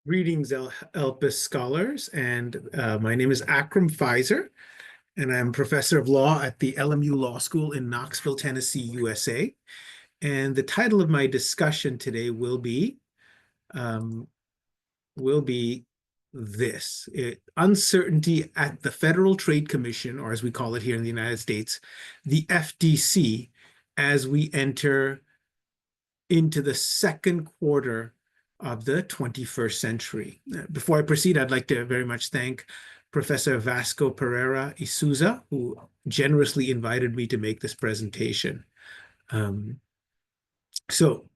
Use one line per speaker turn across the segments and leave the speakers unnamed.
Greetings, ELPIS scholars, and my name is Akram Faizer, and I'm professor of law at the LMU Law School in Knoxville, Tennessee, USA. And the title of my discussion today um, will be this: uncertainty at the Federal Trade Commission, or as we call it here in the United States, the FTC, as we enter into the second quarter of the 21st century. Before I proceed, I'd like to very much thank Professor Vasco Pereira Isuza, who generously invited me to make this presentation. So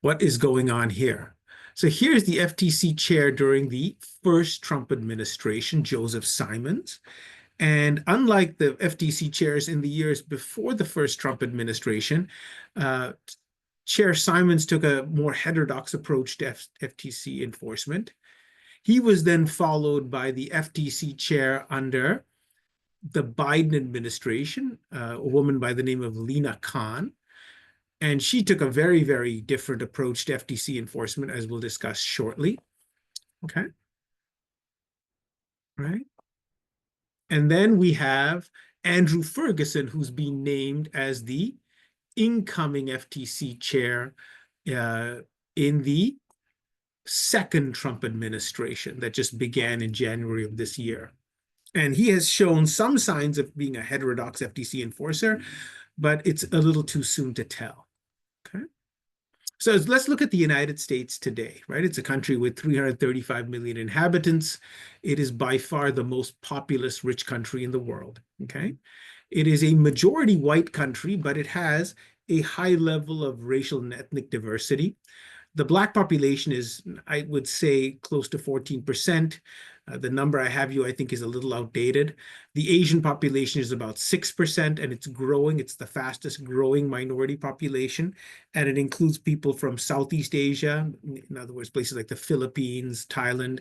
what is going on here? So here's the FTC chair during the first Trump administration, Joseph Simons. And unlike the FTC chairs in the years before the first Trump administration, Chair Simons took a more heterodox approach to FTC enforcement. He was then followed by the FTC chair under the Biden administration, a woman by the name of Lina Khan. And she took a very, very different approach to FTC enforcement, as we'll discuss shortly. Okay. Right. And then we have Andrew Ferguson, who's been named as the incoming FTC chair in the second Trump administration that just began in January of this year. And he has shown some signs of being a heterodox FTC enforcer, but it's a little too soon to tell. Okay. So let's look at the United States today, right? It's a country with 335 million inhabitants. It is by far the most populous, rich country in the world, okay? It is a majority white country, but it has a high level of racial and ethnic diversity. The Black population is, I would say, close to 14%. The number I have you, I think, is a little outdated. The Asian population is about 6%, and it's growing. It's the fastest growing minority population, and it includes people from Southeast Asia, in other words, places like the Philippines, Thailand,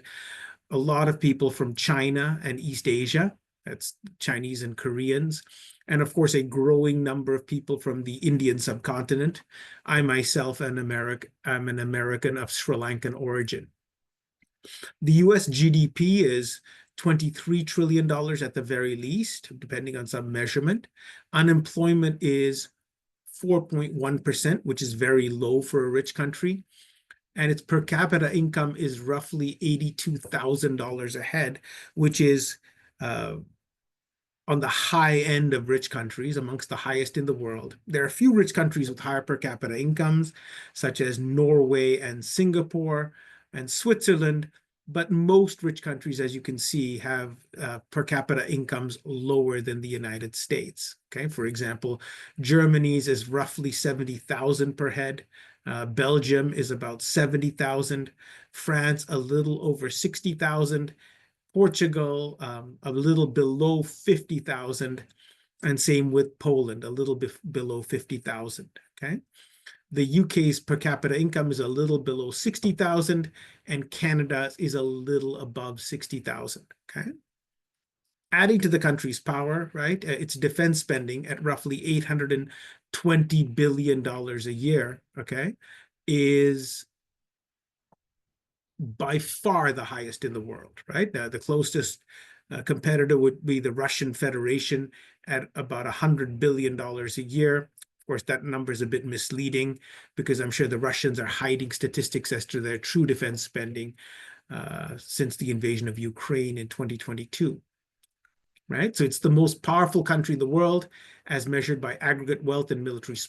a lot of people from China and East Asia. That's Chinese and Koreans, and of course, a growing number of people from the Indian subcontinent. I myself am an American of Sri Lankan origin. The US GDP is $23 trillion at the very least, depending on some measurement. Unemployment is 4.1%, which is very low for a rich country. And its per capita income is roughly $82,000 a head, which is on the high end of rich countries, amongst the highest in the world. There are a few rich countries with higher per capita incomes, such as Norway and Singapore and Switzerland, but most rich countries, as you can see, have per capita incomes lower than the United States. Okay, for example, Germany's is roughly 70,000 per head. Belgium is about 70,000. France, a little over 60,000. Portugal, a little below 50,000, and same with Poland, a little bit below 50,000, okay? The UK's per capita income is a little below 60,000, and Canada is a little above 60,000, okay? Adding to the country's power, right, its defense spending at roughly $820 billion a year, okay, is by far the highest in the world, right? The closest competitor would be the Russian Federation at about $100 billion a year. Of course, that number is a bit misleading because I'm sure the Russians are hiding statistics as to their true defense spending since the invasion of Ukraine in 2022, right? So it's the most powerful country in the world as measured by aggregate wealth and military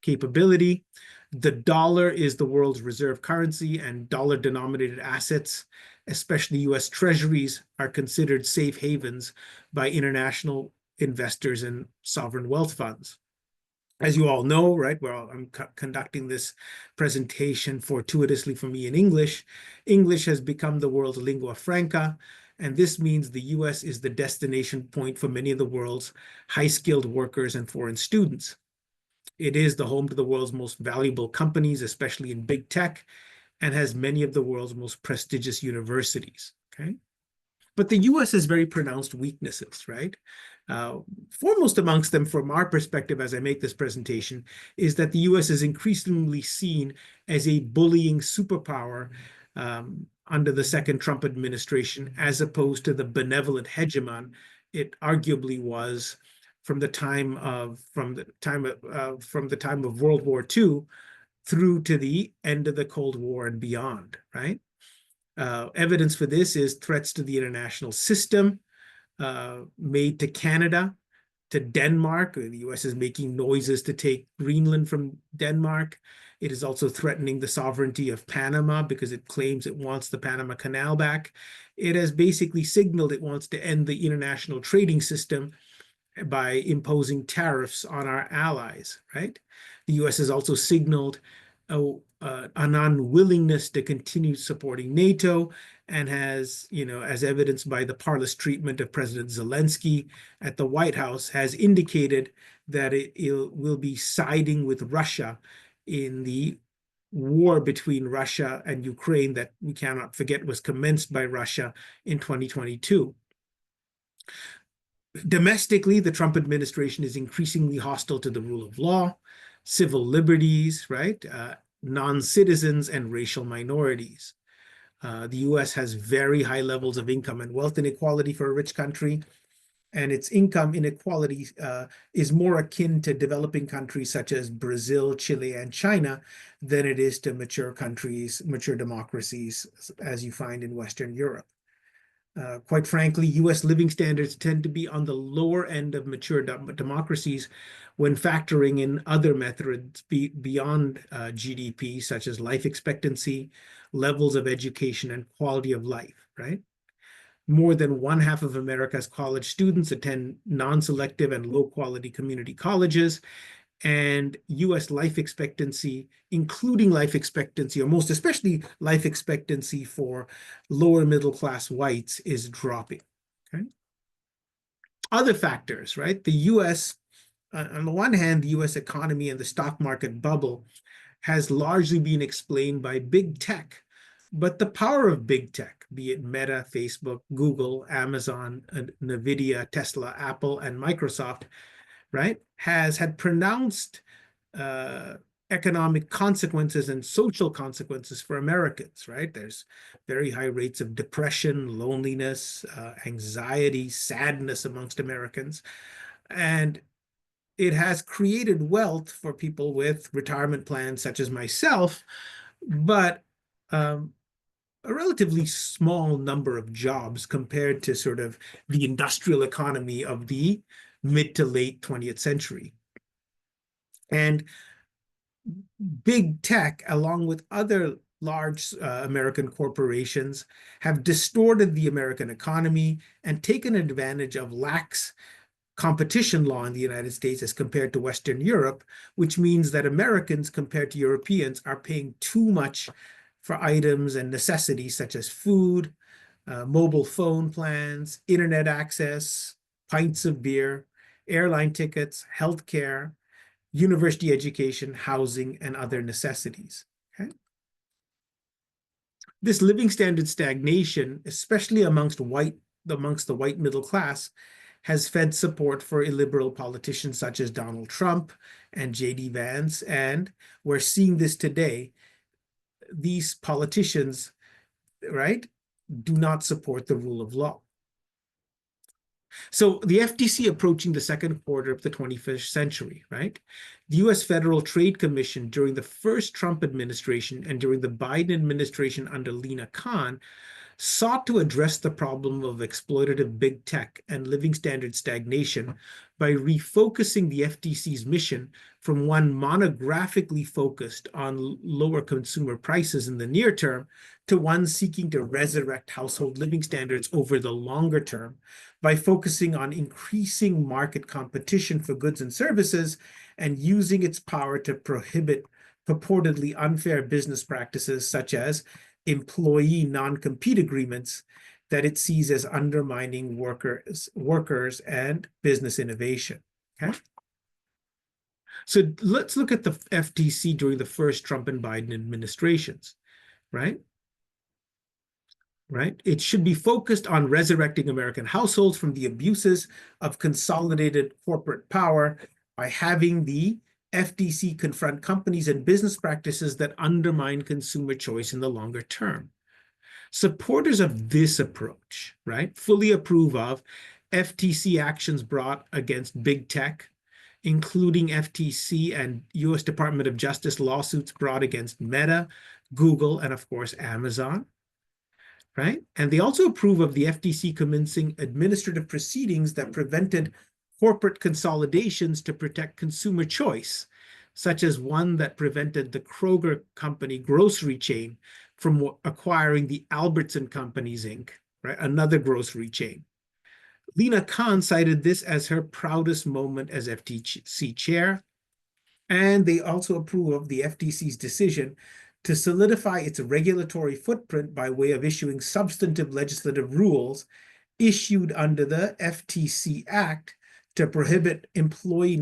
capability. The dollar is the world's reserve currency, and dollar-denominated assets, especially U.S. treasuries, are considered safe havens by international investors and sovereign wealth funds. As you all know, right, well, I'm conducting this presentation fortuitously for me in English. English has become the world's lingua franca, and this means the U.S. is the destination point for many of the world's high-skilled workers and foreign students. It is the home to the world's most valuable companies, especially in big tech, and has many of the world's most prestigious universities, okay? But the US has very pronounced weaknesses, right? Foremost amongst them, from our perspective as I make this presentation, is that the US is increasingly seen as a bullying superpower under the second Trump administration, as opposed to the benevolent hegemon it arguably was from the time of World War II through to the end of the Cold War and beyond, right? Evidence for this is threats to the international system made to Canada, to Denmark. The US is making noises to take Greenland from Denmark. It is also threatening the sovereignty of Panama because it claims it wants the Panama Canal back. It has basically signaled it wants to end the international trading system by imposing tariffs on our allies, right? The US has also signaled an unwillingness to continue supporting NATO, and has, as evidenced by the parlous treatment of President Zelensky at the White House, has indicated that it will be siding with Russia in the war between Russia and Ukraine that we cannot forget was commenced by Russia in 2022. Domestically, the Trump administration is increasingly hostile to the rule of law, civil liberties, right? Non-citizens and racial minorities. The US has very high levels of income and wealth inequality for a rich country, and its income inequality is more akin to developing countries such as Brazil, Chile, and China than it is to mature countries, mature democracies, as you find in Western Europe. Quite frankly, US living standards tend to be on the lower end of mature democracies when factoring in other methods beyond GDP, such as life expectancy, levels of education, and quality of life, right? More than one half of America's college students attend non-selective and low-quality community colleges, and US life expectancy, including life expectancy, or most especially life expectancy for lower middle class whites, is dropping. Okay. Other factors, right? The US, on the one hand, the US economy and the stock market bubble has largely been explained by big tech. But the power of big tech, be it Meta, Facebook, Google, Amazon, NVIDIA, Tesla, Apple, and Microsoft, right, has had pronounced economic consequences and social consequences for Americans, right? There's very high rates of depression, loneliness, anxiety, sadness amongst Americans. And it has created wealth for people with retirement plans such as myself, but a relatively small number of jobs compared to sort of the industrial economy of the mid to late 20th century. And big tech, along with other large American corporations, have distorted the American economy and taken advantage of lax competition law in the United States as compared to Western Europe, which means that Americans compared to Europeans are paying too much for items and necessities such as food, mobile phone plans, internet access, pints of beer, airline tickets, healthcare, university education, housing, and other necessities. Okay? This living standard stagnation, especially amongst the white middle class, has fed support for illiberal politicians such as Donald Trump and J.D. Vance, and we're seeing this today. These politicians, right, do not support the rule of law. So the FTC approaching the second quarter of the 21st century, right? The US Federal Trade Commission during the first Trump administration and during the Biden administration under Lina Khan sought to address the problem of exploitative big tech and living standard stagnation by refocusing the FTC's mission from one monographically focused on lower consumer prices in the near term to one seeking to resurrect household living standards over the longer term by focusing on increasing market competition for goods and services and using its power to prohibit purportedly unfair business practices such as employee non-compete agreements that it sees as undermining workers and business innovation. Okay. So let's look at the FTC during the first Trump and Biden administrations, right? Right? It should be focused on resurrecting American households from the abuses of consolidated corporate power by having the FTC confront companies and business practices that undermine consumer choice in the longer term. Supporters of this approach, right, fully approve of FTC actions brought against big tech, including FTC and US Department of Justice lawsuits brought against Meta, Google, and of course, Amazon, right? And they also approve of the FTC commencing administrative proceedings that prevented corporate consolidations to protect consumer choice, such as one that prevented the Kroger Company grocery chain from acquiring the Albertson Companies, Inc., right? Another grocery chain. Lina Khan cited this as her proudest moment as FTC chair, and they also approve of the FTC's decision to solidify its regulatory footprint by way of issuing substantive legislative rules issued under the FTC Act to prohibit employee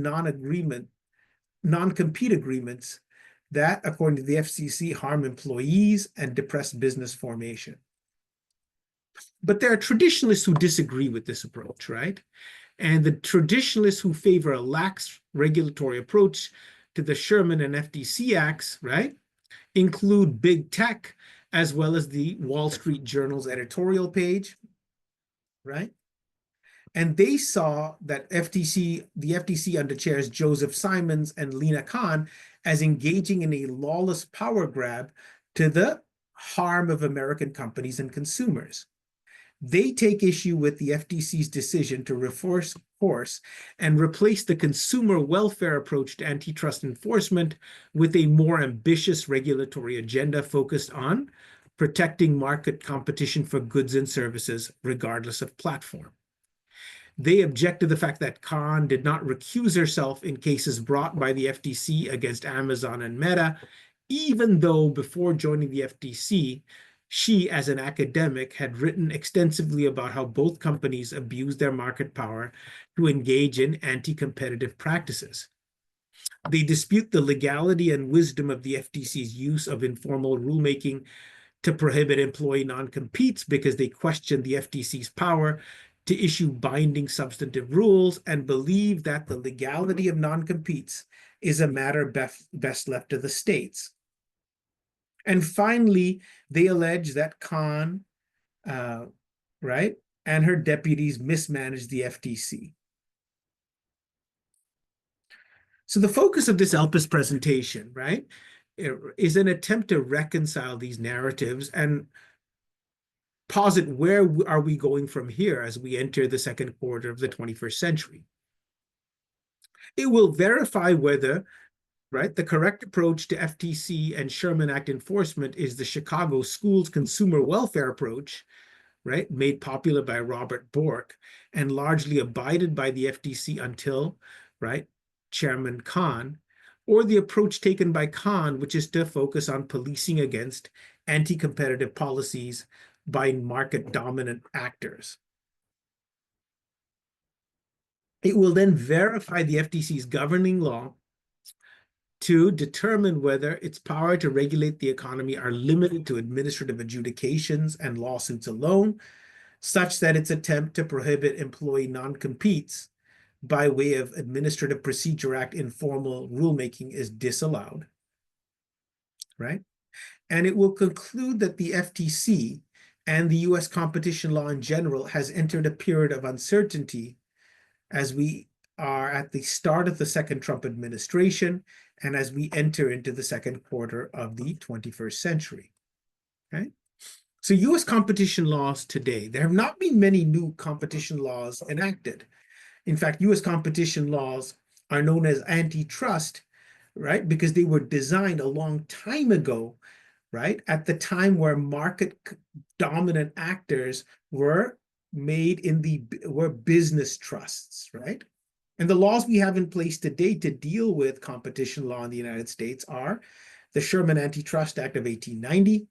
non-compete agreements that, according to the FCC, harm employees and depress business formation. But there are traditionalists who disagree with this approach, right? And the traditionalists who favor a lax regulatory approach to the Sherman and FTC Acts, right, include big tech, as well as the Wall Street Journal's editorial page, right? And they saw that the FTC under chairs Joseph Simons and Lina Khan as engaging in a lawless power grab to the harm of American companies and consumers. They take issue with the FTC's decision to reverse course and replace the consumer welfare approach to antitrust enforcement with a more ambitious regulatory agenda focused on protecting market competition for goods and services, regardless of platform. They object to the fact that Khan did not recuse herself in cases brought by the FTC against Amazon and Meta, even though before joining the FTC, she, as an academic, had written extensively about how both companies abused their market power to engage in anti-competitive practices. They dispute the legality and wisdom of the FTC's use of informal rulemaking to prohibit employee non-competes because they question the FTC's power to issue binding substantive rules and believe that the legality of non-competes is a matter best left to the states. And finally, they allege that Khan, right, and her deputies mismanaged the FTC. So the focus of this ELPIS presentation, right, is an attempt to reconcile these narratives and posit where are we going from here as we enter the second quarter of the 21st century. It will verify whether, right, the correct approach to FTC and Sherman Act enforcement is the Chicago schools consumer welfare approach, right, made popular by Robert Bork and largely abided by the FTC until, right, Chairman Khan, or the approach taken by Khan, which is to focus on policing against anti-competitive policies by market-dominant actors. It will then verify the FTC's governing law to determine whether its power to regulate the economy are limited to administrative adjudications and lawsuits alone, such that its attempt to prohibit employee non-competes by way of Administrative Procedure Act informal rulemaking is disallowed, right? And it will conclude that the FTC and the US competition law in general has entered a period of uncertainty as we are at the start of the second Trump administration and as we enter into the second quarter of the 21st century, okay? So US competition laws today, there have not been many new competition laws enacted. In fact, US competition laws are known as antitrust, right? Because they were designed a long time ago, right? At the time where market dominant actors were were business trusts, right? And the laws we have in place today to deal with competition law in the United States are the Sherman Antitrust Act of 1890,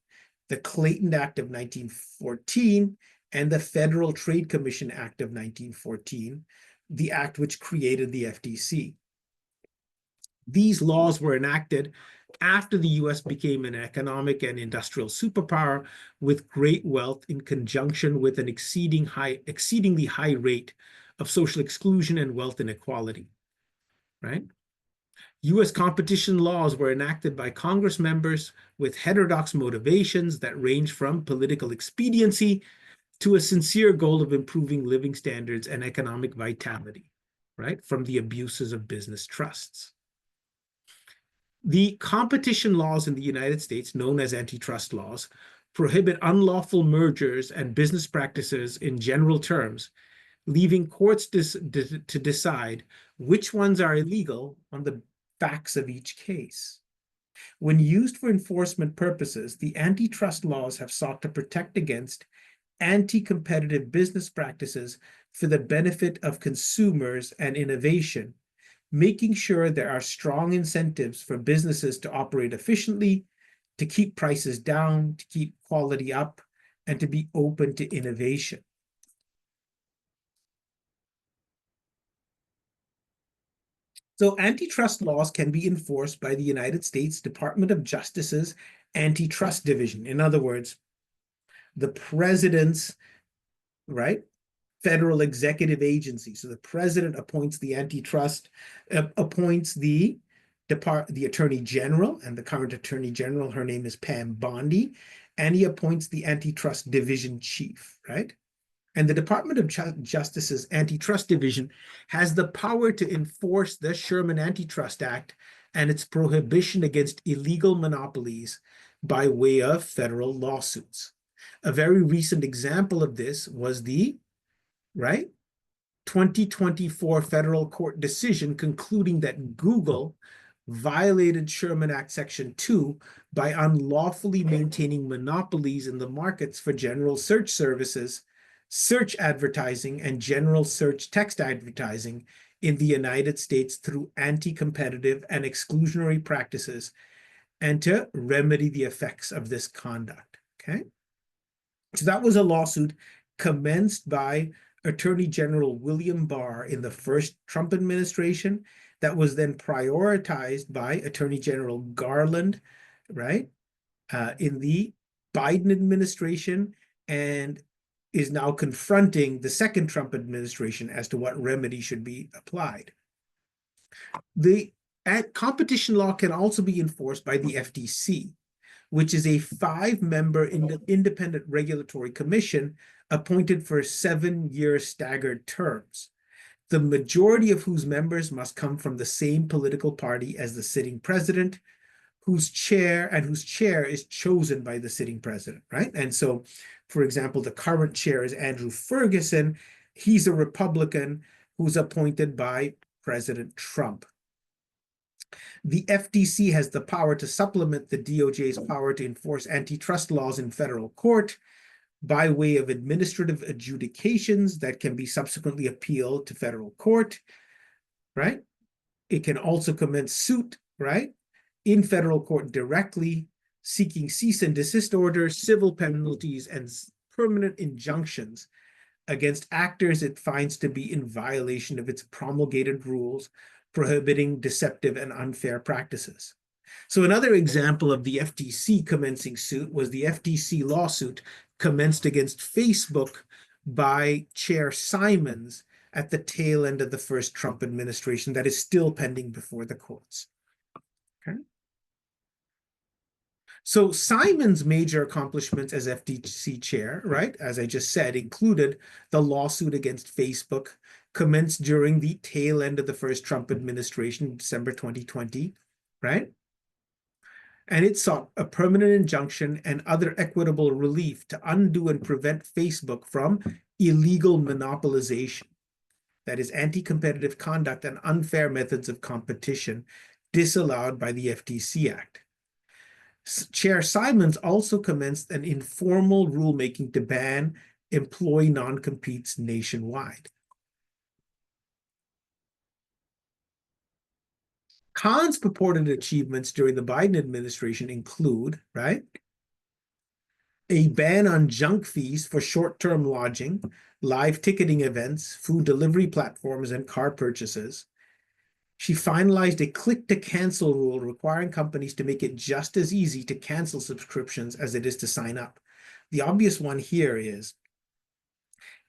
the Clayton Act of 1914, and the Federal Trade Commission Act of 1914, the act which created the FTC. These laws were enacted after the US became an economic and industrial superpower with great wealth in conjunction with an exceedingly high rate of social exclusion and wealth inequality, right? U.S. competition laws were enacted by Congress members with heterodox motivations that range from political expediency to a sincere goal of improving living standards and economic vitality, right, from the abuses of business trusts. The competition laws in the United States, known as antitrust laws, prohibit unlawful mergers and business practices in general terms, leaving courts to decide which ones are illegal on the facts of each case. When used for enforcement purposes, the antitrust laws have sought to protect against anti-competitive business practices for the benefit of consumers and innovation, making sure there are strong incentives for businesses to operate efficiently, to keep prices down, to keep quality up, and to be open to innovation. So antitrust laws can be enforced by the United States Department of Justice's Antitrust Division. In other words, the president's, right, federal executive agency. So the president appoints the antitrust, appoints the attorney general, and the current attorney general, her name is Pam Bondi, and he appoints the antitrust division chief, right? And the Department of Justice's Antitrust Division has the power to enforce the Sherman Antitrust Act and its prohibition against illegal monopolies by way of federal lawsuits. A very recent example of this was the, right, 2024 federal court decision concluding that Google violated Sherman Act Section 2 by unlawfully maintaining monopolies in the markets for general search services, search advertising, and general search text advertising in the United States through anti-competitive and exclusionary practices, and to remedy the effects of this conduct. Okay? So that was a lawsuit commenced by Attorney General William Barr in the first Trump administration, that was then prioritized by Attorney General Garland, right, in the Biden administration, and is now confronting the second Trump administration as to what remedy should be applied. The competition law can also be enforced by the FTC, which is a 5-member independent regulatory commission appointed for 7-year staggered terms, the majority of whose members must come from the same political party as the sitting president, whose chair is chosen by the sitting president, right? And so, for example, the current chair is Andrew Ferguson. He's a Republican who's appointed by President Trump. The FTC has the power to supplement the DOJ's power to enforce antitrust laws in federal court by way of administrative adjudications that can be subsequently appealed to federal court, right? It can also commence suit, right, in federal court directly, seeking cease and desist orders, civil penalties, and permanent injunctions against actors it finds to be in violation of its promulgated rules prohibiting deceptive and unfair practices. So another example of the FTC commencing suit was the FTC lawsuit commenced against Facebook by Chair Simons at the tail end of the first Trump administration that is still pending before the courts. Okay. So Simon's major accomplishments as FTC chair, right, as I just said, included the lawsuit against Facebook commenced during the tail end of the first Trump administration, December 2020, right? And it sought a permanent injunction and other equitable relief to undo and prevent Facebook from illegal monopolization, that is, anti-competitive conduct and unfair methods of competition disallowed by the FTC Act. Chair Simons also commenced an informal rulemaking to ban employee non-competes nationwide. Khan's purported achievements during the Biden administration include, right, a ban on junk fees for short-term lodging, live ticketing events, food delivery platforms, and car purchases. She finalized a click-to-cancel rule requiring companies to make it just as easy to cancel subscriptions as it is to sign up. The obvious one here is,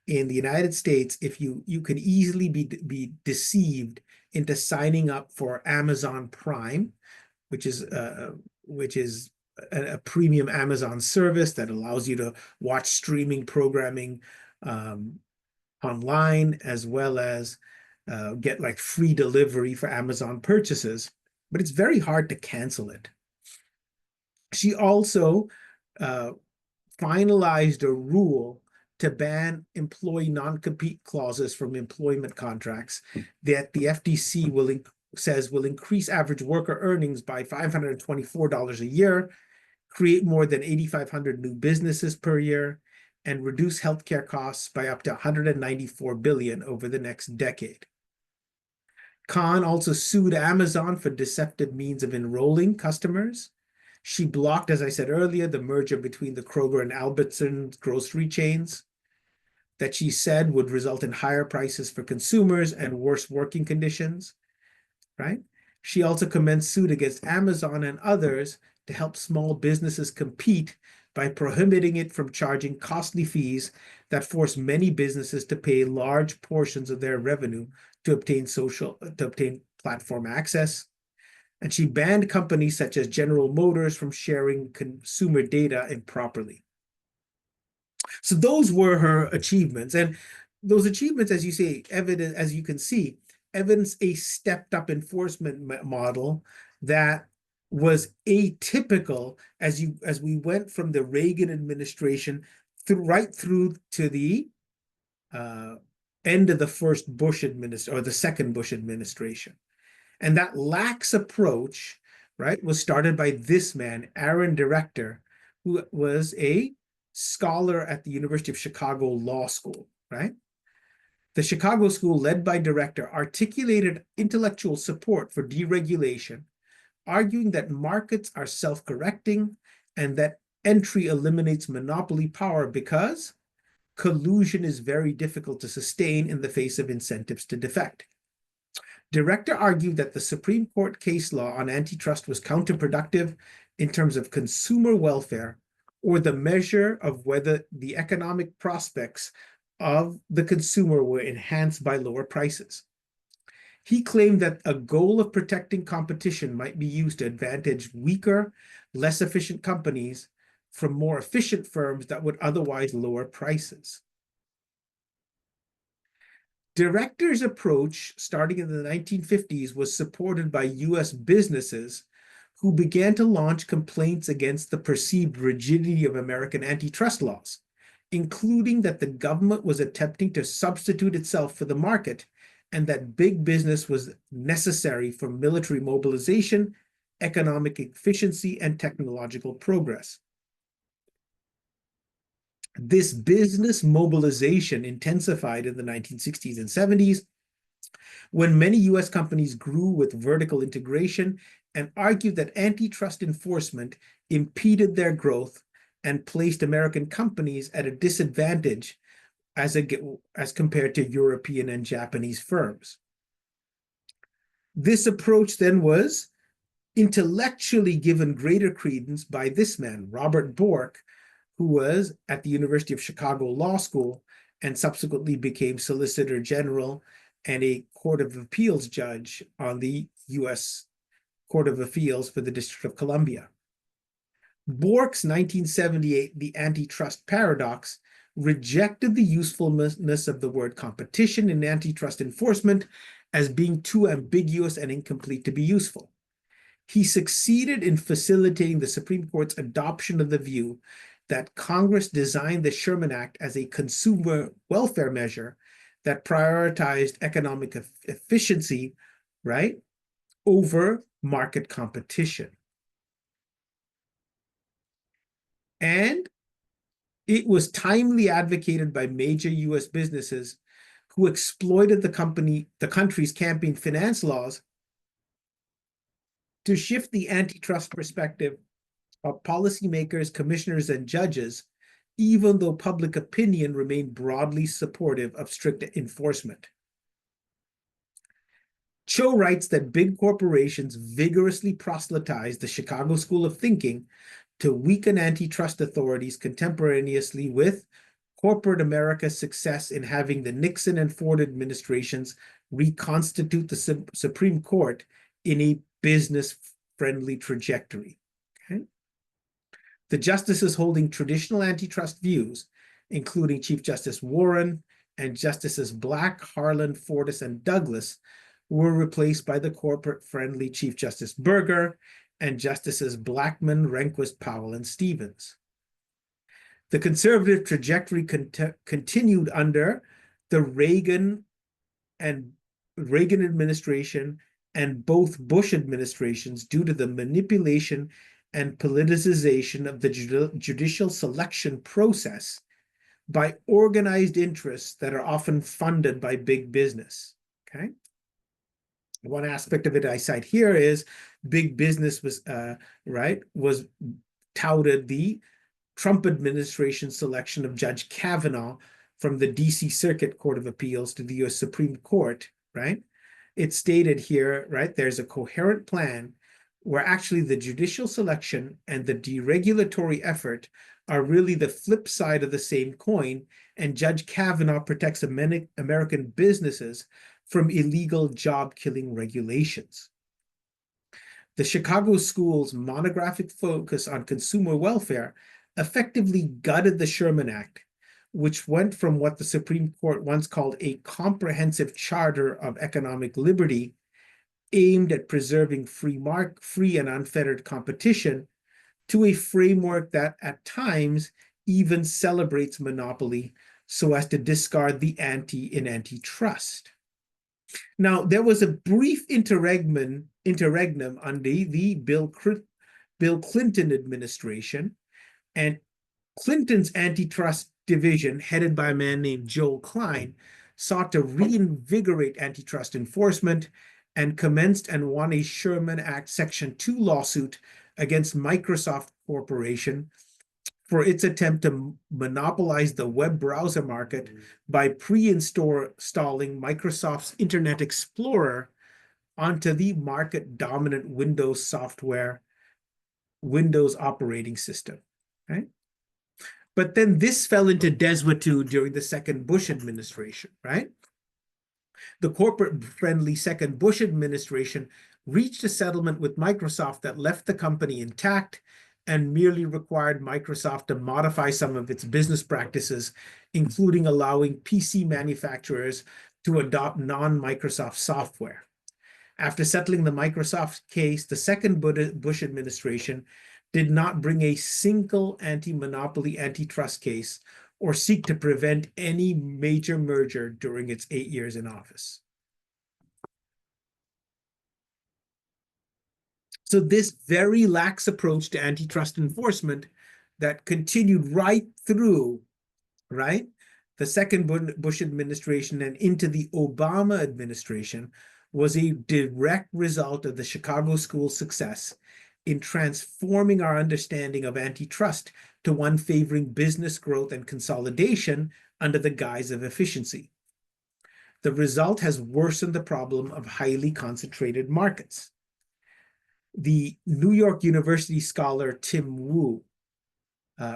in the United States, if you can easily be deceived into signing up for Amazon Prime, which is a premium Amazon service that allows you to watch streaming programming online, as well as get like free delivery for Amazon purchases. But it's very hard to cancel it. She also finalized a rule to ban employee non-compete clauses from employment contracts that the FTC says will increase average worker earnings by $524 a year, create more than 8,500 new businesses per year, and reduce healthcare costs by up to $194 billion over the next decade. Khan also sued Amazon for deceptive means of enrolling customers. She blocked, as I said earlier, the merger between the Kroger and Albertsons grocery chains that she said would result in higher prices for consumers and worse working conditions, right? She also commenced suit against Amazon and others to help small businesses compete by prohibiting it from charging costly fees that force many businesses to pay large portions of their revenue to obtain platform access. And she banned companies such as General Motors from sharing consumer data improperly. So those were her achievements. And those achievements, as you say, as you can see, evidence a stepped up enforcement model that was atypical as we went from the Reagan administration right through to the end of the first Bush administration or the second Bush administration. And that lax approach, right, was started by this man, Aaron Director, who was a scholar at the University of Chicago Law School, right? The Chicago School, led by Director, articulated intellectual support for deregulation, arguing that markets are self-correcting and that entry eliminates monopoly power because collusion is very difficult to sustain in the face of incentives to defect. Director argued that the Supreme Court case law on antitrust was counterproductive in terms of consumer welfare or the measure of whether the economic prospects of the consumer were enhanced by lower prices. He claimed that a goal of protecting competition might be used to advantage weaker, less efficient companies from more efficient firms that would otherwise lower prices. Director's approach, starting in the 1950s, was supported by US businesses who began to launch complaints against the perceived rigidity of American antitrust laws, including that the government was attempting to substitute itself for the market and that big business was necessary for military mobilization, economic efficiency, and technological progress. This business mobilization intensified in the 1960s and 70s when many US companies grew with vertical integration and argued that antitrust enforcement impeded their growth and placed American companies at a disadvantage as compared to European and Japanese firms. This approach then was intellectually given greater credence by this man, Robert Bork, who was at the University of Chicago Law School and subsequently became Solicitor General and a Court of Appeals judge on the U.S. Court of Appeals for the District of Columbia. Bork's 1978 The Antitrust Paradox rejected the usefulness of the word competition in antitrust enforcement as being too ambiguous and incomplete to be useful. He succeeded in facilitating the Supreme Court's adoption of the view that Congress designed the Sherman Act as a consumer welfare measure that prioritized economic efficiency, right, over market competition. And it was timely advocated by major US businesses who exploited the country's campaign finance laws to shift the antitrust perspective of policymakers, commissioners, and judges, even though public opinion remained broadly supportive of strict enforcement. Cho writes that big corporations vigorously proselytized the Chicago School of Thinking to weaken antitrust authorities contemporaneously with corporate America's success in having the Nixon and Ford administrations reconstitute the Supreme Court in a business-friendly trajectory. Okay? The justices holding traditional antitrust views, including Chief Justice Warren and Justices Black, Harlan, Fortas, and Douglas, were replaced by the corporate-friendly Chief Justice Burger and Justices Blackmun, Rehnquist, Powell, and Stevens. The conservative trajectory continued under the Reagan administration and both Bush administrations due to the manipulation and politicization of the judicial selection process by organized interests that are often funded by big business. Okay. One aspect of it I cite here is big business was touted the Trump administration selection of Judge Kavanaugh from the DC Circuit Court of Appeals to the US Supreme Court, right? It's stated here, right, there's a coherent plan where actually the judicial selection and the deregulatory effort are really the flip side of the same coin, and Judge Kavanaugh protects American businesses from illegal job-killing regulations. The Chicago School's monographic focus on consumer welfare effectively gutted the Sherman Act, which went from what the Supreme Court once called a comprehensive charter of economic liberty aimed at preserving free and unfettered competition to a framework that at times even celebrates monopoly so as to discard the ante in antitrust. Now, there was a brief interregnum under the Bill Clinton administration, and Clinton's antitrust division, headed by a man named Joel Klein, sought to reinvigorate antitrust enforcement and commenced and won a Sherman Act Section 2 lawsuit against Microsoft Corporation for its attempt to monopolize the web browser market by pre-installing Microsoft's Internet Explorer onto the market-dominant Windows operating system, right? But then this fell into desuetude during the second Bush administration, right? The corporate-friendly second Bush administration reached a settlement with Microsoft that left the company intact and merely required Microsoft to modify some of its business practices, including allowing PC manufacturers to adopt non-Microsoft software. After settling the Microsoft case, the second Bush administration did not bring a single anti-monopoly antitrust case or seek to prevent any major merger during its 8 years in office. So this very lax approach to antitrust enforcement that continued right through, right, the second Bush administration and into the Obama administration was a direct result of the Chicago School's success in transforming our understanding of antitrust to one favoring business growth and consolidation under the guise of efficiency. The result has worsened the problem of highly concentrated markets. The New York University scholar Tim Wu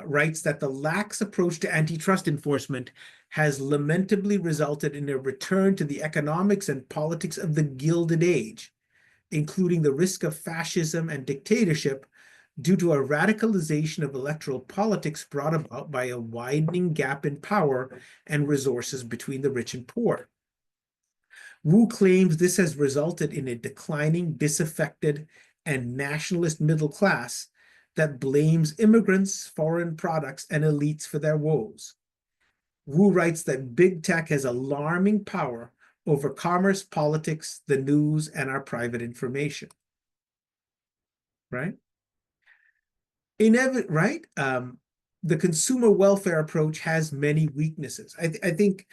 writes that the lax approach to antitrust enforcement has lamentably resulted in a return to the economics and politics of the Gilded Age, including the risk of fascism and dictatorship due to a radicalization of electoral politics brought about by a widening gap in power and resources between the rich and poor. Wu claims this has resulted in a declining, disaffected, and nationalist middle class that blames immigrants, foreign products, and elites for their woes. Wu writes that big tech has alarming power over commerce, politics, the news, and our private information. Right? The consumer welfare approach has many weaknesses. I think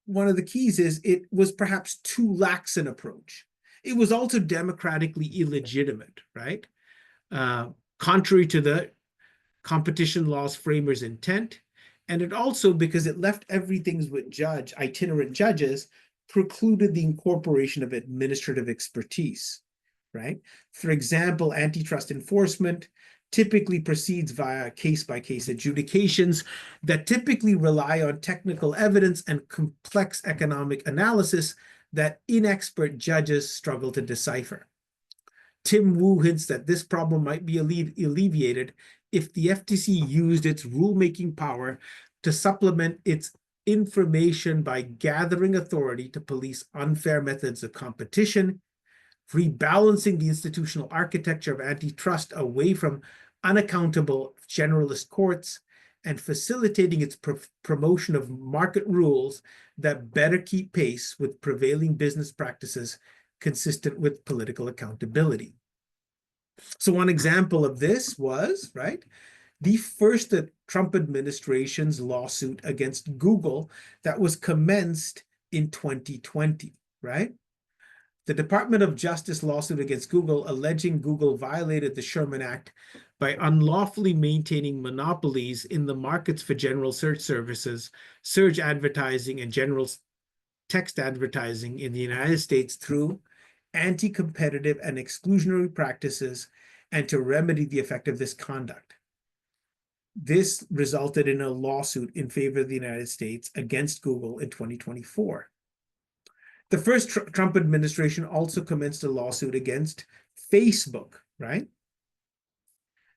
one of the keys is it was perhaps too lax an approach. It was also democratically illegitimate, right? Contrary to the competition law's framers' intent. And it also, because it left everything with itinerant judges, precluded the incorporation of administrative expertise, right? For example, antitrust enforcement typically proceeds via case-by-case adjudications that typically rely on technical evidence and complex economic analysis that inexpert judges struggle to decipher. Tim Wu hints that this problem might be alleviated if the FTC used its rulemaking power to supplement its information by gathering authority to police unfair methods of competition, rebalancing the institutional architecture of antitrust away from unaccountable generalist courts, and facilitating its promotion of market rules that better keep pace with prevailing business practices consistent with political accountability. So one example of this was, right, the first Trump administration's lawsuit against Google that was commenced in 2020, right? The Department of Justice lawsuit against Google alleging Google violated the Sherman Act by unlawfully maintaining monopolies in the markets for general search services, search advertising, and general text advertising in the United States through anti-competitive and exclusionary practices, and to remedy the effect of this conduct. This resulted in a lawsuit in favor of the United States against Google in 2024. The first Trump administration also commenced a lawsuit against Facebook, right?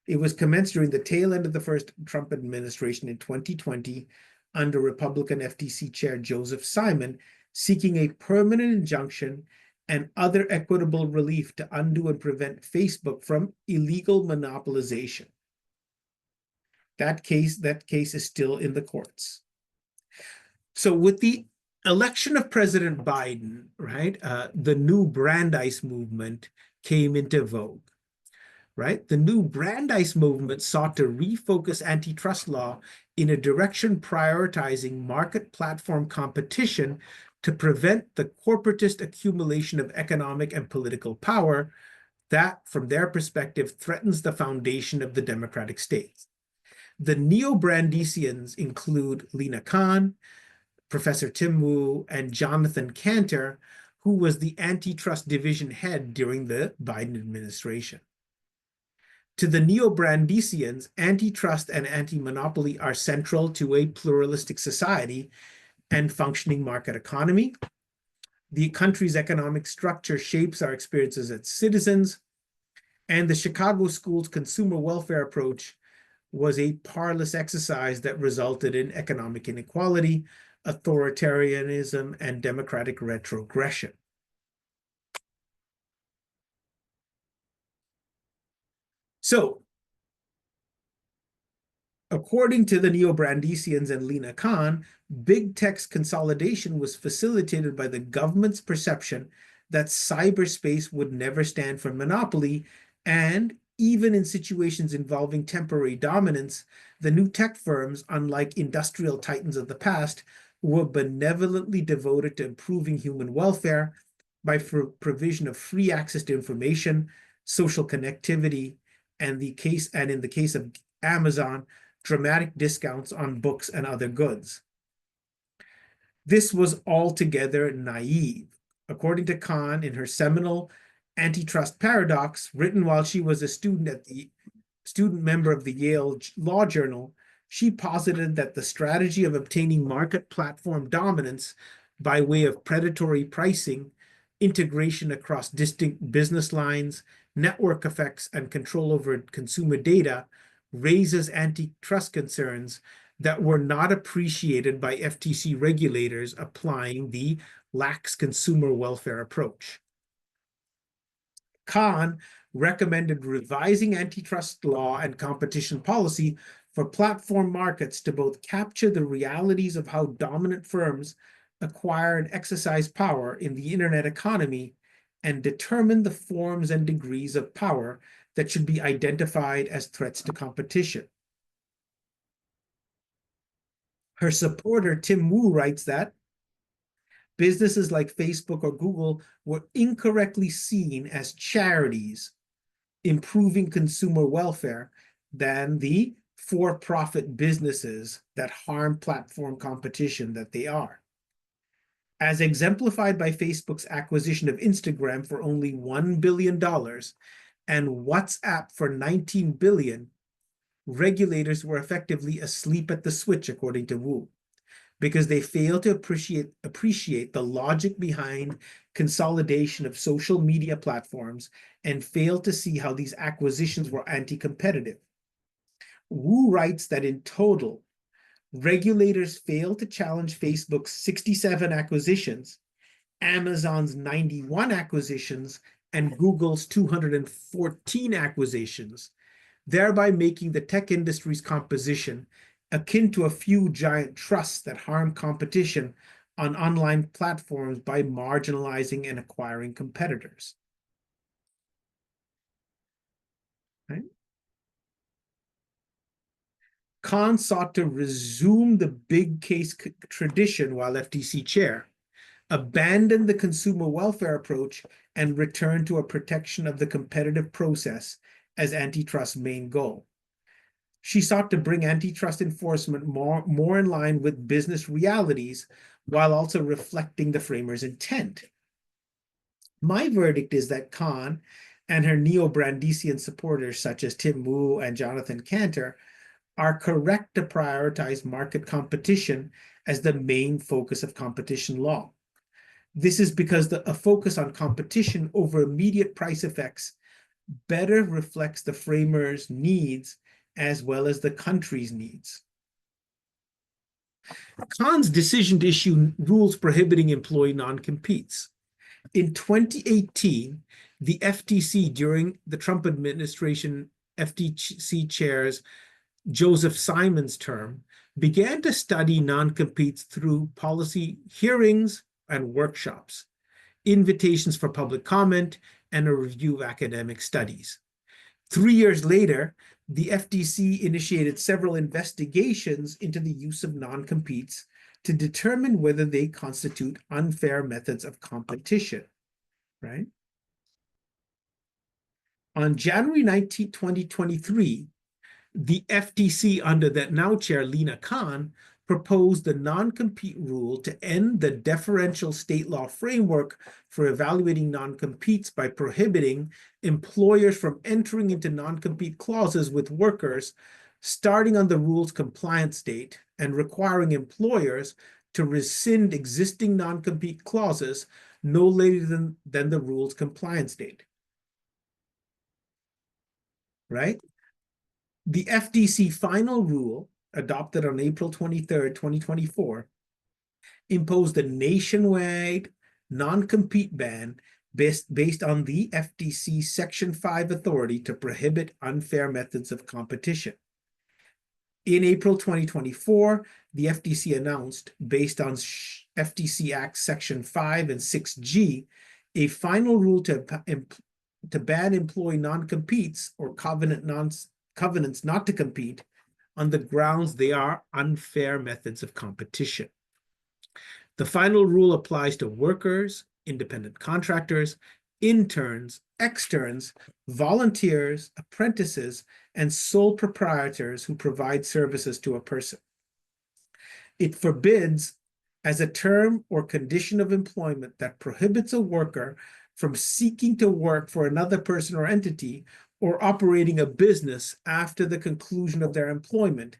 It was commenced during the tail end of the first Trump administration in 2020 under Republican FTC Chair Joseph Simon, seeking a permanent injunction and other equitable relief to undo and prevent Facebook from illegal monopolization. That case is still in the courts. So with the election of President Biden, right, the new Brandeis movement came into vogue, right? The new Brandeis movement sought to refocus antitrust law in a direction prioritizing market platform competition to prevent the corporatist accumulation of economic and political power that, from their perspective, threatens the foundation of the democratic state. The neo-Brandeisians include Lina Khan, Professor Tim Wu, and Jonathan Kanter, who was the antitrust division head during the Biden administration. To the neo-Brandeisians, antitrust and anti-monopoly are central to a pluralistic society and functioning market economy. The country's economic structure shapes our experiences as citizens, and the Chicago School's consumer welfare approach was a parlous exercise that resulted in economic inequality, authoritarianism, and democratic retrogression. So, according to the neo-Brandeisians and Lina Khan, big tech's consolidation was facilitated by the government's perception that cyberspace would never stand for monopoly, and even in situations involving temporary dominance, the new tech firms, unlike industrial titans of the past, were benevolently devoted to improving human welfare by provision of free access to information, social connectivity, and in the case of Amazon, dramatic discounts on books and other goods. This was altogether naive. According to Khan, in her seminal Antitrust Paradox, written while she was a student member of the Yale Law Journal, she posited that the strategy of obtaining market platform dominance by way of predatory pricing, integration across distinct business lines, network effects, and control over consumer data raises antitrust concerns that were not appreciated by FTC regulators applying the lax consumer welfare approach. Khan recommended revising antitrust law and competition policy for platform markets to both capture the realities of how dominant firms acquire and exercise power in the internet economy and determine the forms and degrees of power that should be identified as threats to competition. Her supporter, Tim Wu, writes that businesses like Facebook or Google were incorrectly seen as charities improving consumer welfare than the for-profit businesses that harm platform competition that they are. As exemplified by Facebook's acquisition of Instagram for only $1 billion and WhatsApp for $19 billion, regulators were effectively asleep at the switch, according to Wu. because they fail to appreciate the logic behind consolidation of social media platforms and fail to see how these acquisitions were anti-competitive. Wu writes that in total, regulators failed to challenge Facebook's 67 acquisitions, Amazon's 91 acquisitions, and Google's 214 acquisitions, thereby making the tech industry's composition akin to a few giant trusts that harm competition on online platforms by marginalizing and acquiring competitors. Right? Khan sought to resume the big case tradition while FTC chair, abandon the consumer welfare approach, and return to a protection of the competitive process as antitrust's main goal. She sought to bring antitrust enforcement more in line with business realities while also reflecting the framers' intent. My verdict is that Khan and her neo-Brandisian supporters, such as Tim Wu and Jonathan Cantor, are correct to prioritize market competition as the main focus of competition law. This is because a focus on competition over immediate price effects better reflects the framers' needs as well as the country's needs. Khan's decision to issue rules prohibiting employee non-competes. In 2018, the FTC, during the Trump administration FTC chairs Joseph Simon's term, began to study non-competes through policy hearings and workshops, invitations for public comment, and a review of academic studies. 3 years later, the FTC initiated several investigations into the use of non-competes to determine whether they constitute unfair methods of competition, right? On January 19, 2023, the FTC, under that now chair, Lina Khan, proposed the non-compete rule to end the deferential state law framework for evaluating non-competes by prohibiting employers from entering into non-compete clauses with workers starting on the rule's compliance date and requiring employers to rescind existing non-compete clauses no later than the rule's compliance date. Right? The FTC final rule, adopted on April 23rd, 2024, imposed a nationwide non-compete ban based on the FTC Section 5 authority to prohibit unfair methods of competition. In April 2024, the FTC announced, based on FTC Act Section 5 and 6G, a final rule to ban employee non-competes or covenants not to compete on the grounds they are unfair methods of competition. The final rule applies to workers, independent contractors, interns, externs, volunteers, apprentices, and sole proprietors who provide services to a person. It forbids, as a term or condition of employment that prohibits a worker from seeking to work for another person or entity or operating a business after the conclusion of their employment,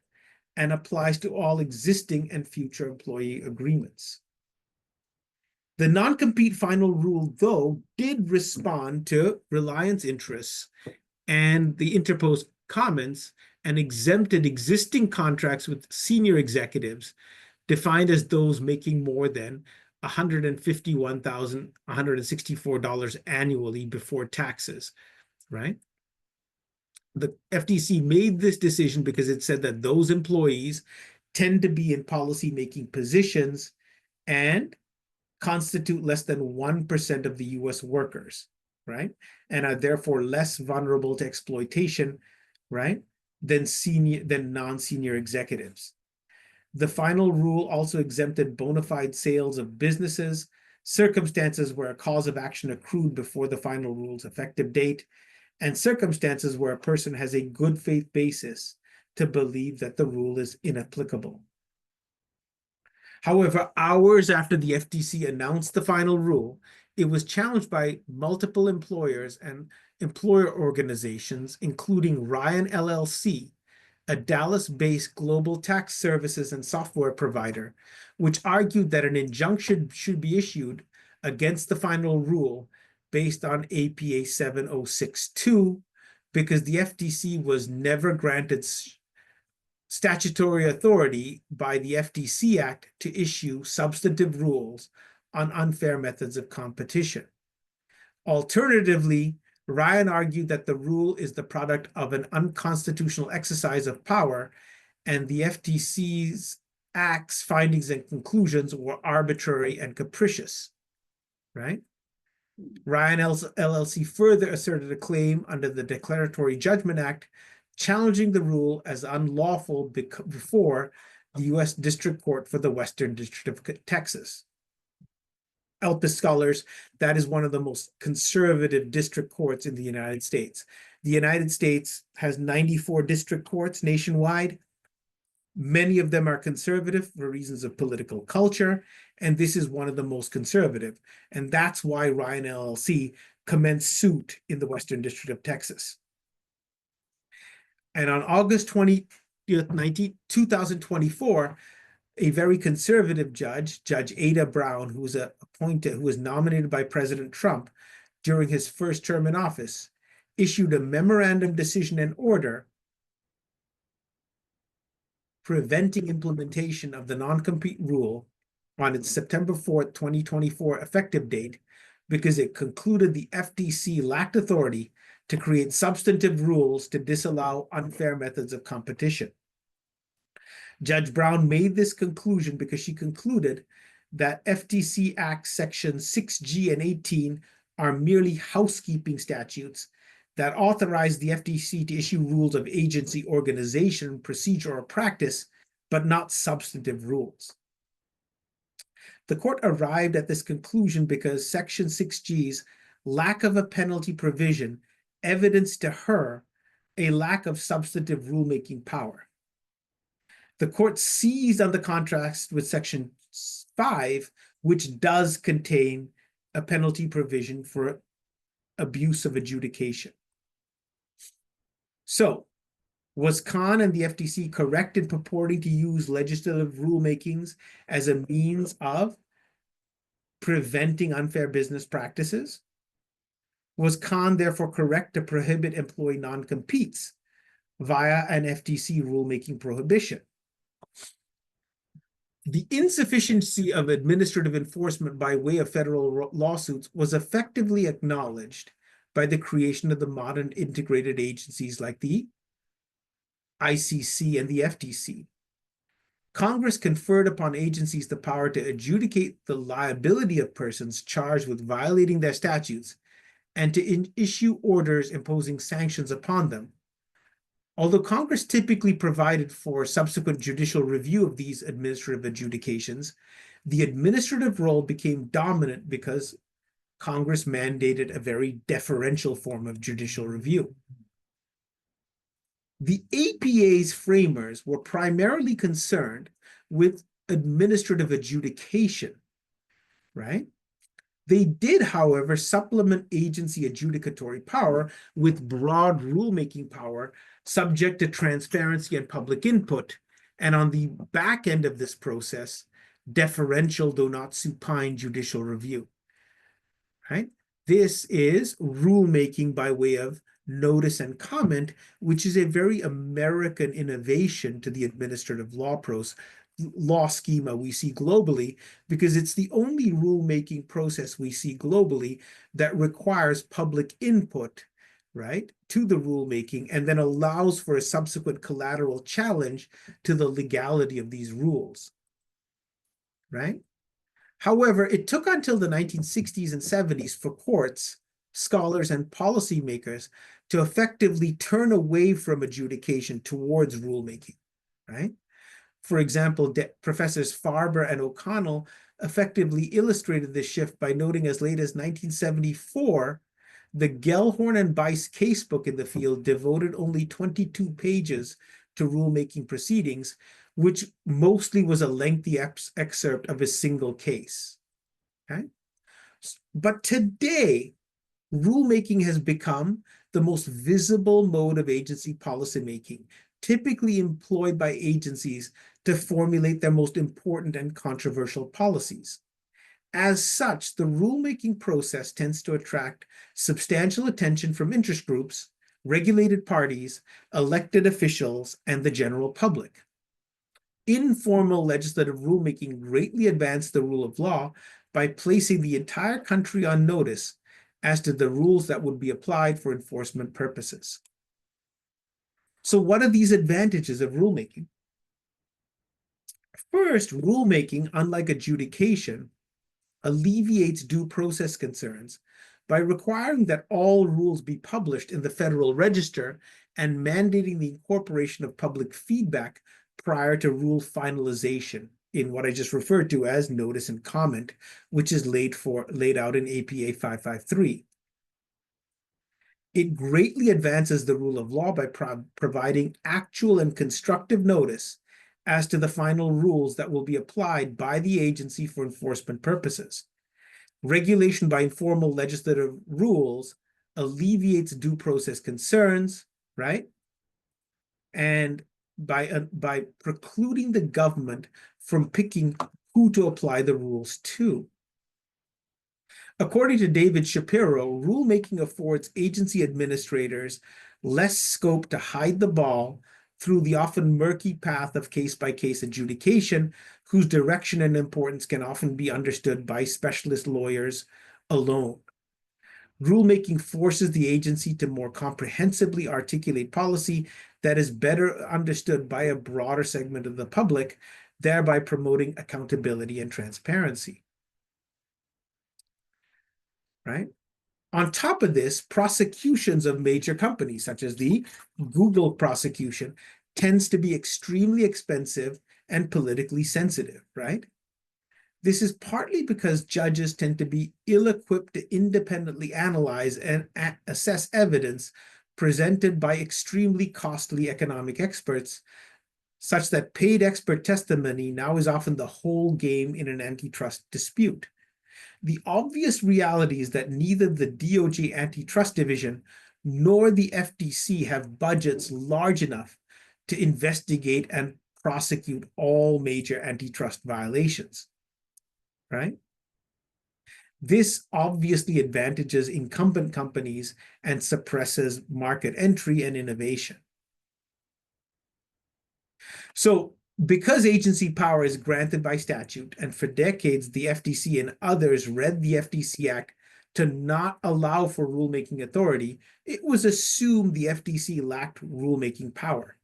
and applies to all existing and future employee agreements. The non-compete final rule, though, did respond to Reliance interests and the interposed comments and exempted existing contracts with senior executives defined as those making more than $151,164 annually before taxes, right? The FTC made this decision because it said that those employees tend to be in policy-making positions and constitute less than 1% of the US workers, right? And are therefore less vulnerable to exploitation, right, than non-senior executives. The final rule also exempted bona fide sales of businesses, circumstances where a cause of action accrued before the final rule's effective date, and circumstances where a person has a good faith basis to believe that the rule is inapplicable. However, hours after the FTC announced the final rule, it was challenged by multiple employers and employer organizations, including Ryan LLC, a Dallas-based global tax services and software provider, which argued that an injunction should be issued against the final rule based on APA 7062 because the FTC was never granted statutory authority by the FTC Act to issue substantive rules on unfair methods of competition. Alternatively, Ryan argued that the rule is the product of an unconstitutional exercise of power, and the FTC's Act's findings and conclusions were arbitrary and capricious, right? Ryan LLC further asserted a claim under the Declaratory Judgment Act, challenging the rule as unlawful before the U.S. District Court for the Western District of Texas. ELPIS scholars, that is one of the most conservative district courts in the United States. The United States has 94 district courts nationwide. Many of them are conservative for reasons of political culture, and this is one of the most conservative. And that's why Ryan LLC commenced suit in the Western District of Texas. And on August 20th, 2024, a very conservative judge, Judge Ada Brown, who was nominated by President Trump during his first term in office, issued a memorandum decision and order preventing implementation of the non-compete rule on its September 4th, 2024 effective date because it concluded the FTC lacked authority to create substantive rules to disallow unfair methods of competition. Judge Brown made this conclusion because she concluded that FTC Act Sections 6G and 18 are merely housekeeping statutes that authorize the FTC to issue rules of agency, organization, procedure, or practice, but not substantive rules. The court arrived at this conclusion because Section 6G's lack of a penalty provision evidenced to her a lack of substantive rulemaking power. The court seized on the contrast with Section 5, which does contain a penalty provision for abuse of adjudication. So, was Khan and the FTC correct in purporting to use legislative rulemakings as a means of preventing unfair business practices? Was Khan therefore correct to prohibit employee non-competes via an FTC rulemaking prohibition? The insufficiency of administrative enforcement by way of federal lawsuits was effectively acknowledged by the creation of the modern integrated agencies like the ICC and the FTC. Congress conferred upon agencies the power to adjudicate the liability of persons charged with violating their statutes and to issue orders imposing sanctions upon them. Although Congress typically provided for subsequent judicial review of these administrative adjudications, the administrative role became dominant because Congress mandated a very deferential form of judicial review. The APA's framers were primarily concerned with administrative adjudication, right? They did, however, supplement agency adjudicatory power with broad rulemaking power subject to transparency and public input, and on the back end of this process, deferential though not supine judicial review, right? This is rulemaking by way of notice and comment, which is a very American innovation to the administrative law schema we see globally, because it's the only rulemaking process we see globally that requires public input, right, to the rulemaking, and then allows for a subsequent collateral challenge to the legality of these rules, right? However, it took until the 1960s and 70s for courts, scholars, and policymakers to effectively turn away from adjudication towards rulemaking, right? For example, Professors Farber and O'Connell effectively illustrated this shift by noting as late as 1974, the Gellhorn and Bice casebook in the field devoted only 22 pages to rulemaking proceedings, which mostly was a lengthy excerpt of a single case. Okay? But today, rulemaking has become the most visible mode of agency policymaking, typically employed by agencies to formulate their most important and controversial policies. As such, the rulemaking process tends to attract substantial attention from interest groups, regulated parties, elected officials, and the general public. Informal legislative rulemaking greatly advanced the rule of law by placing the entire country on notice as to the rules that would be applied for enforcement purposes. So what are these advantages of rulemaking? First, rulemaking, unlike adjudication, alleviates due process concerns by requiring that all rules be published in the Federal Register and mandating the incorporation of public feedback prior to rule finalization in what I just referred to as notice and comment, which is laid out in APA 553. It greatly advances the rule of law by providing actual and constructive notice as to the final rules that will be applied by the agency for enforcement purposes. Regulation by informal legislative rules alleviates due process concerns, right? And by precluding the government from picking who to apply the rules to. According to David Shapiro, rulemaking affords agency administrators less scope to hide the ball through the often murky path of case-by-case adjudication, whose direction and importance can often be understood by specialist lawyers alone. Rulemaking forces the agency to more comprehensively articulate policy that is better understood by a broader segment of the public, thereby promoting accountability and transparency. Right? On top of this, prosecutions of major companies, such as the Google prosecution, tends to be extremely expensive and politically sensitive, right? This is partly because judges tend to be ill-equipped to independently analyze and assess evidence presented by extremely costly economic experts, such that paid expert testimony now is often the whole game in an antitrust dispute. The obvious reality is that neither the DOJ Antitrust Division nor the FTC have budgets large enough to investigate and prosecute all major antitrust violations, right? This obviously advantages incumbent companies and suppresses market entry and innovation. So, because agency power is granted by statute, and for decades the FTC and others read the FTC Act to not allow for rulemaking authority, it was assumed the FTC lacked rulemaking power.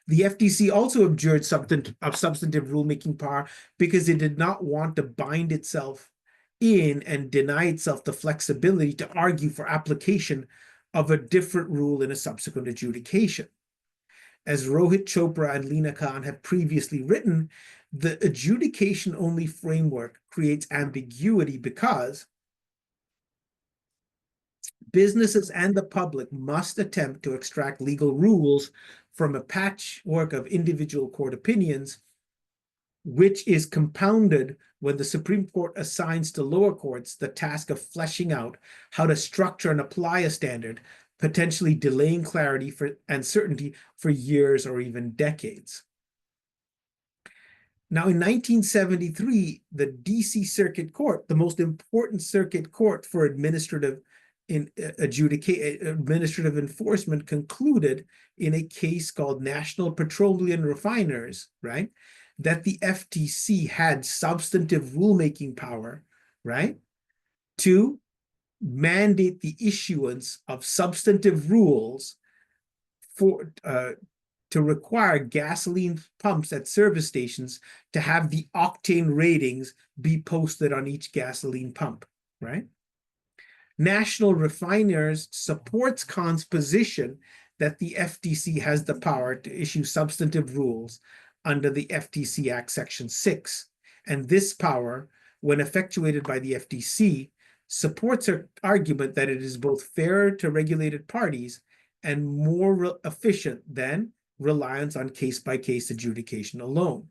The FTC also abjured substantive rulemaking power because it did not want to bind itself in and deny itself the flexibility to argue for application of a different rule in a subsequent adjudication. As Rohit Chopra and Lina Khan have previously written, the adjudication-only framework creates ambiguity because businesses and the public must attempt to extract legal rules from a patchwork of individual court opinions, which is compounded when the Supreme Court assigns to lower courts the task of fleshing out how to structure and apply a standard, potentially delaying clarity and certainty for years or even decades. Now, in 1973, the DC Circuit Court, the most important circuit court for administrative enforcement, concluded in a case called National Petroleum Refiners, right, that the FTC had substantive rulemaking power, right, to mandate the issuance of substantive rules for to require gasoline pumps at service stations to have the octane ratings be posted on each gasoline pump, right? National Refiners supports Khan's position that the FTC has the power to issue substantive rules under the FTC Act Section 6, and this power, when effectuated by the FTC, supports her argument that it is both fairer to regulated parties and more efficient than reliance on case-by-case adjudication alone.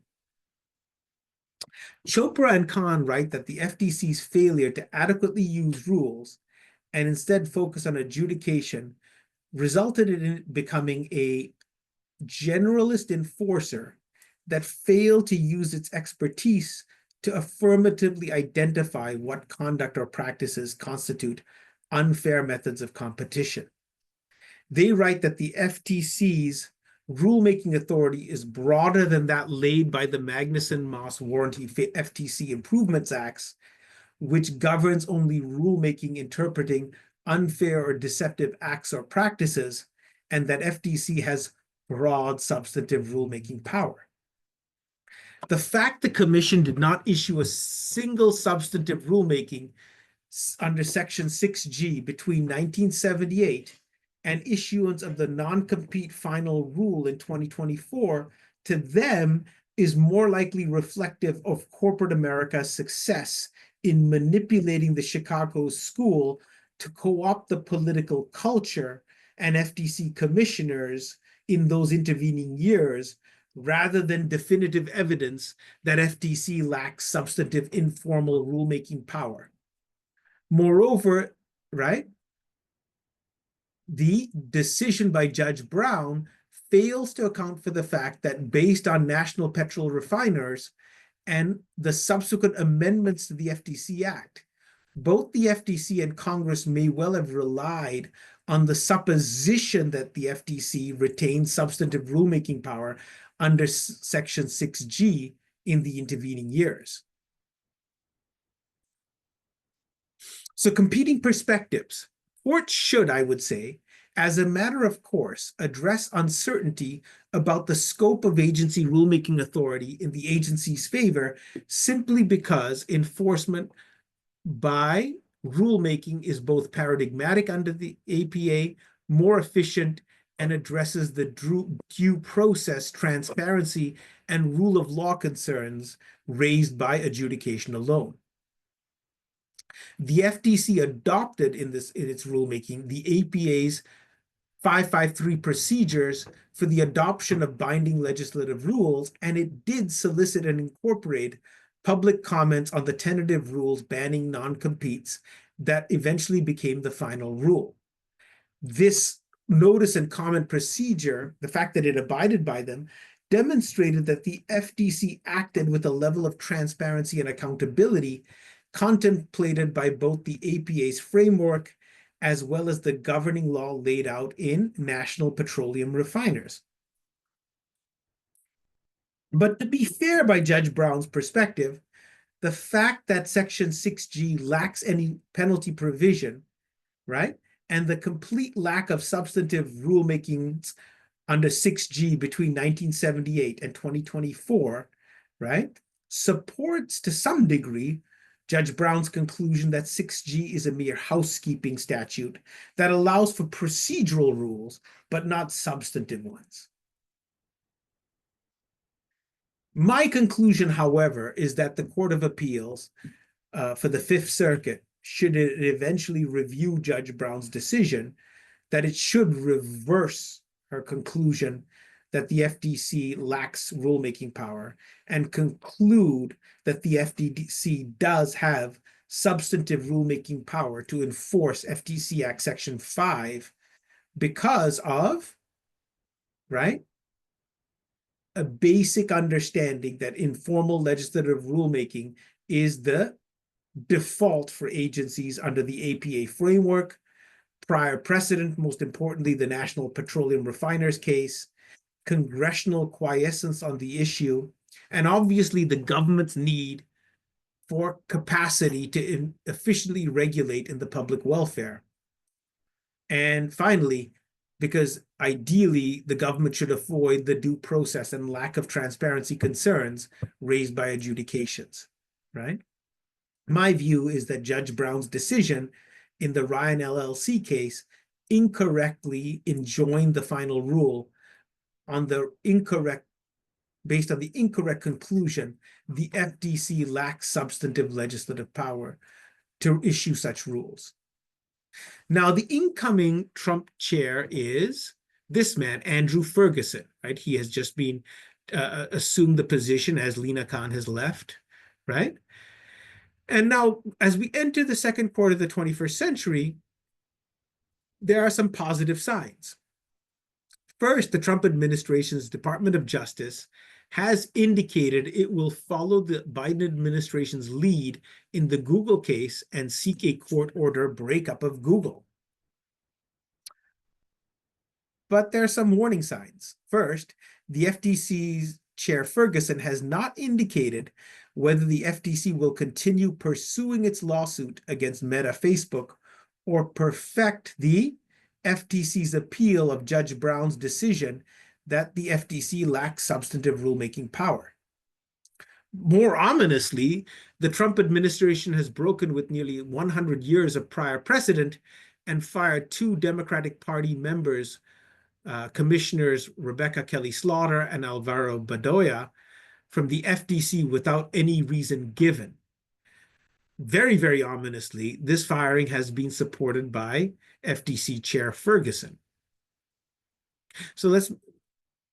Chopra and Khan write that the FTC's failure to adequately use rules and instead focus on adjudication resulted in it becoming a generalist enforcer that failed to use its expertise to affirmatively identify what conduct or practices constitute unfair methods of competition. They write that the FTC's rulemaking authority is broader than that laid by the Magnuson-Moss Warranty FTC Improvements Acts, which governs only rulemaking interpreting unfair or deceptive acts or practices, and that FTC has broad substantive rulemaking power. The fact the Commission did not issue a single substantive rulemaking under Section 6G between 1978 and issuance of the non-compete final rule in 2024, to them is more likely reflective of corporate America's success in manipulating the Chicago school to co-opt the political culture and FTC commissioners in those intervening years, rather than definitive evidence that FTC lacks substantive informal rulemaking power. Moreover, right, the decision by Judge Brown fails to account for the fact that based on national petrol refiners and the subsequent amendments to the FTC Act, both the FTC and Congress may well have relied on the supposition that the FTC retained substantive rulemaking power under Section 6G in the intervening years. So competing perspectives. Courts should, I would say, as a matter of course, address uncertainty about the scope of agency rulemaking authority in the agency's favor simply because enforcement by rulemaking is both paradigmatic under the APA, more efficient, and addresses the due process, transparency, and rule of law concerns raised by adjudication alone. The FTC adopted in its rulemaking the APA's 553 procedures for the adoption of binding legislative rules, and it did solicit and incorporate public comments on the tentative rules banning non-competes that eventually became the final rule. This notice and comment procedure, the fact that it abided by them, demonstrated that the FTC acted with a level of transparency and accountability contemplated by both the APA's framework as well as the governing law laid out in National Petroleum Refiners. But to be fair, by Judge Brown's perspective, the fact that Section 6G lacks any penalty provision, right, and the complete lack of substantive rulemakings under 6G between 1978 and 2024, right, supports to some degree Judge Brown's conclusion that 6G is a mere housekeeping statute that allows for procedural rules, but not substantive ones. My conclusion, however, is that the Court of Appeals for the Fifth Circuit, should it eventually review Judge Brown's decision, that it should reverse her conclusion that the FTC lacks rulemaking power and conclude that the FTC does have substantive rulemaking power to enforce FTC Act Section 5 because of, right, a basic understanding that informal legislative rulemaking is the default for agencies under the APA framework, prior precedent, most importantly, the National Petroleum Refiners case, congressional quiescence on the issue, and obviously the government's need for capacity to efficiently regulate in the public welfare. And finally, because ideally the government should avoid the due process and lack of transparency concerns raised by adjudications, right? My view is that Judge Brown's decision in the Ryan LLC case incorrectly enjoined the final rule on the incorrect, based on the incorrect conclusion, the FTC lacks substantive legislative power to issue such rules. Now, the incoming Trump chair is this man, Andrew Ferguson, right? He has just been assumed the position as Lina Khan has left, right? And now, as we enter the second quarter of the 21st century, there are some positive signs. First, the Trump administration's Department of Justice has indicated it will follow the Biden administration's lead in the Google case and seek a court order breakup of Google. But there are some warning signs. First, the FTC's Chair Ferguson has not indicated whether the FTC will continue pursuing its lawsuit against Meta Facebook or perfect the FTC's appeal of Judge Brown's decision that the FTC lacks substantive rulemaking power. More ominously, the Trump administration has broken with nearly 100 years of prior precedent and fired two Democratic Party members, Commissioners Rebecca Kelly Slaughter and Alvaro Bedoya, from the FTC without any reason given. Very, very ominously, this firing has been supported by FTC Chair Ferguson. So let's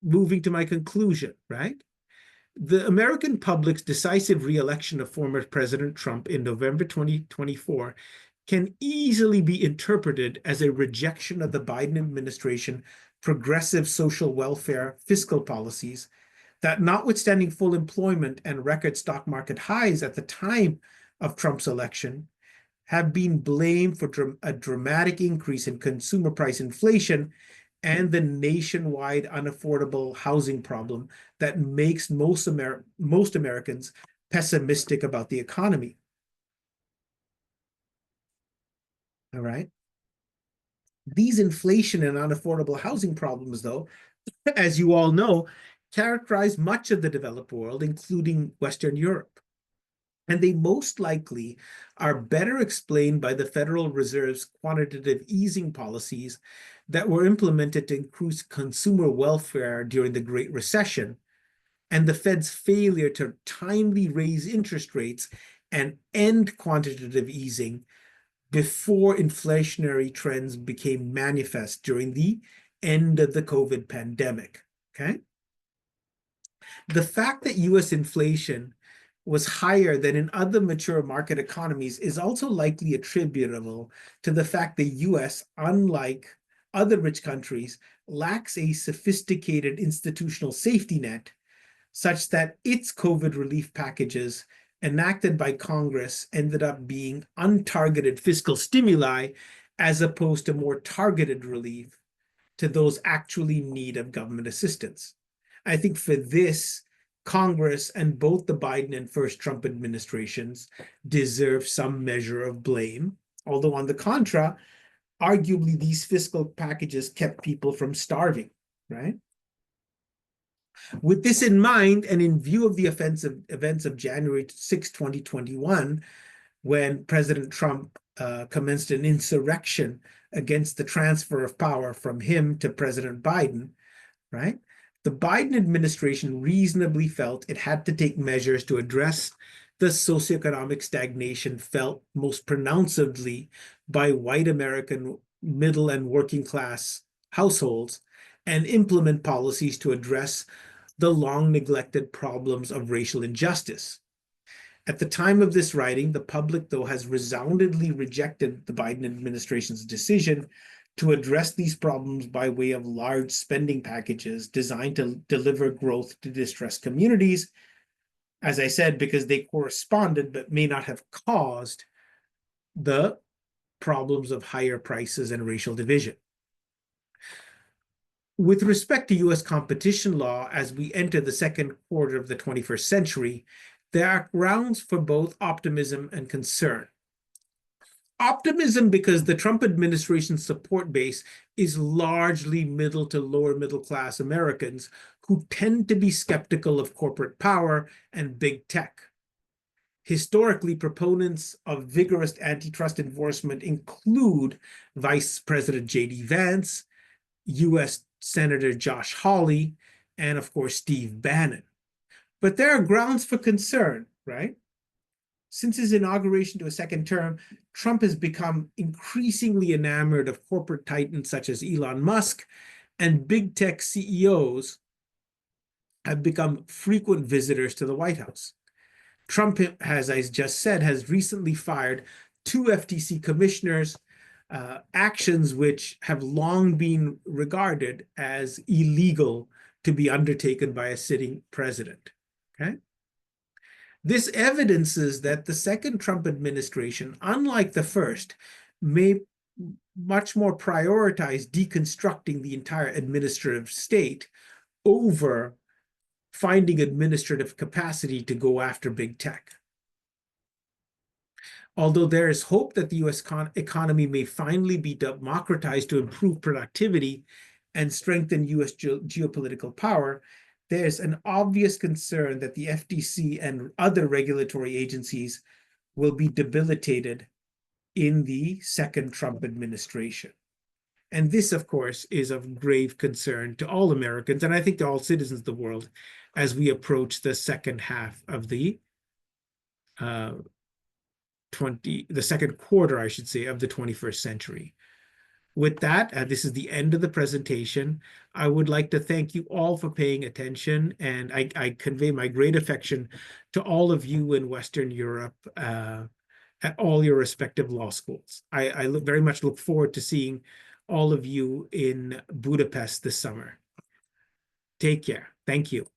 moving to my conclusion, right? The American public's decisive re-election of former President Trump in November 2024 can easily be interpreted as a rejection of the Biden administration progressive social welfare fiscal policies that, notwithstanding full employment and record stock market highs at the time of Trump's election, have been blamed for a dramatic increase in consumer price inflation and the nationwide unaffordable housing problem that makes most Americans pessimistic about the economy. All right. These inflation and unaffordable housing problems, though, as you all know, characterize much of the developed world, including Western Europe. And they most likely are better explained by the Federal Reserve's quantitative easing policies that were implemented to increase consumer welfare during the Great Recession, and the Fed's failure to timely raise interest rates and end quantitative easing before inflationary trends became manifest during the end of the COVID pandemic, okay? The fact that US inflation was higher than in other mature market economies is also likely attributable to the fact the US, unlike other rich countries, lacks a sophisticated institutional safety net such that its COVID relief packages enacted by Congress ended up being untargeted fiscal stimuli as opposed to more targeted relief to those actually in need of government assistance. I think for this, Congress and both the Biden and first Trump administrations deserve some measure of blame, although on the contra, arguably these fiscal packages kept people from starving, right? With this in mind, and in view of the offensive events of January 6, 2021, when President Trump commenced an insurrection against the transfer of power from him to President Biden, right? The Biden administration reasonably felt it had to take measures to address the socioeconomic stagnation felt most pronouncedly by white American middle and working class households and implement policies to address the long neglected problems of racial injustice. At the time of this writing, the public, though, has resoundingly rejected the Biden administration's decision to address these problems by way of large spending packages designed to deliver growth to distressed communities, as I said, because they corresponded but may not have caused the problems of higher prices and racial division. With respect to US competition law, as we enter the second quarter of the 21st century, there are grounds for both optimism and concern. Optimism because the Trump administration's support base is largely middle to lower middle class Americans who tend to be skeptical of corporate power and big tech. Historically, proponents of vigorous antitrust enforcement include Vice President J.D. Vance, U.S. Senator Josh Hawley, and of course, Steve Bannon. But there are grounds for concern, right? Since his inauguration to a second term, Trump has become increasingly enamored of corporate titans such as Elon Musk, and big tech CEOs have become frequent visitors to the White House. Trump, as I just said, has recently fired two FTC commissioners, actions which have long been regarded as illegal to be undertaken by a sitting president. Okay? This evidences that the second Trump administration, unlike the first, may much more prioritize deconstructing the entire administrative state over finding administrative capacity to go after big tech. Although there is hope that the US economy may finally be democratized to improve productivity and strengthen US geopolitical power, there's an obvious concern that the FTC and other regulatory agencies will be debilitated in the second Trump administration. And this, of course, is of grave concern to all Americans, and I think to all citizens of the world, as we approach the second half of the second quarter, I should say, of the 21st century. With that, this is the end of the presentation. I would like to thank you all for paying attention, and I convey my great affection to all of you in Western Europe at all your respective law schools. I very much look forward to seeing all of you in Budapest this summer. Take care. Thank you.